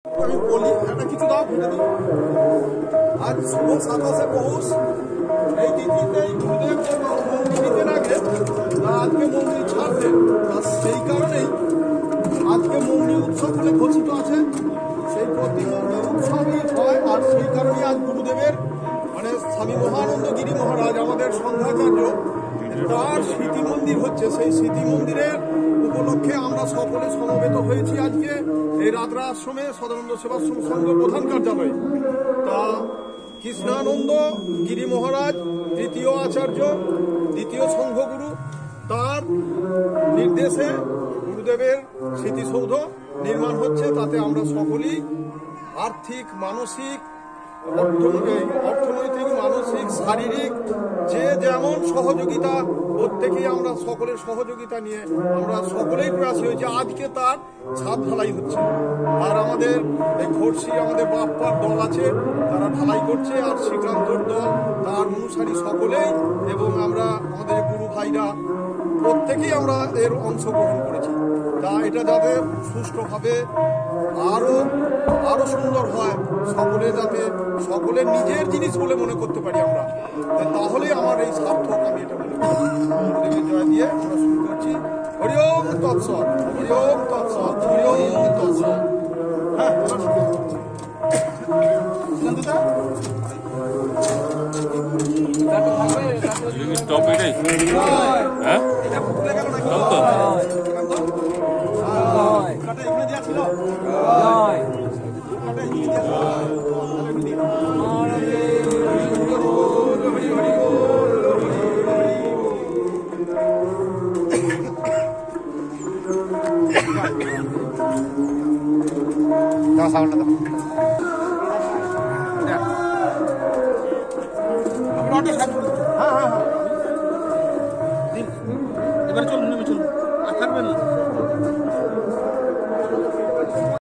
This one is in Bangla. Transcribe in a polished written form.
আমি বলি একটা কিছু দাও ফেলে দিই। আজ শুভ 27শে পৌষ, এই তিথিতেই গুরুদেব মন্দির দিতেন আগে, আজকে মন্দির ছাড়তেন। আর সেই কারণেই আজকে মন্দির উৎসব বলে ঘোষিত আছে। সেই প্রতি মন্দির উৎসবই হয়। আর সেই কারণেই আজ গুরুদেবের মানে স্বামী মহানন্দ গিরি মহারাজ আমাদের সন্ধ্যাচার্য, তার স্মৃতি মন্দির হচ্ছে। সেই স্মৃতি মন্দিরের উপলক্ষে আমরা সকলে সমবেত হয়েছি আজকে এই রাত্রা আশ্রমে সদানন্দ সেবাশ্রম সংঘ প্রধান কার্যালয়ে। তা কৃষ্ণানন্দ গিরি মহারাজ তৃতীয় আচার্য, দ্বিতীয় সংঘগুরু, তার নির্দেশে গুরুদেবের স্মৃতিসৌধ নির্মাণ হচ্ছে। তাতে আমরা সকলেই আর্থিক, মানসিক, অর্থনৈতিক, মানসিক, শারীরিক যে যেমন সহযোগিতা, প্রত্যেকেই আমরা সকলের সহযোগিতা নিয়ে আমরা সকলেই প্রয়াসী হয়েছি। আজকে তার ছাদ ঢালাই হচ্ছে। আর আমাদের এই ঘোরসি আমাদের বাপ্পার দল আছে, তারা ঢালাই করছে। আর শ্রীকান্তর দল, তার অনুসারী সকলেই, এবং আমরা আমাদের গুরু ভাইরা প্রত্যেকেই আমরা এর অংশগ্রহণ করেছি। তা এটা যাতে সুষ্ঠুভাবে আরো সুন্দর হয়, সকলে যাতে সকলের নিজের জিনিস বলে মনে করতে পারি আমরা, তাহলে আমার এই সার্থক আমি এটা মনে করি। গুরুদেবের জয় দিয়ে আমরা শুরু করছি। হরি ওম তৎসৎ, হরি ওম তৎসৎ, হরি ওম তৎসৎ। হ্যাঁ, টপ এটাই হ্যাঁ এবারে চলুন, নেমে চলুন, আর থাকবেন না।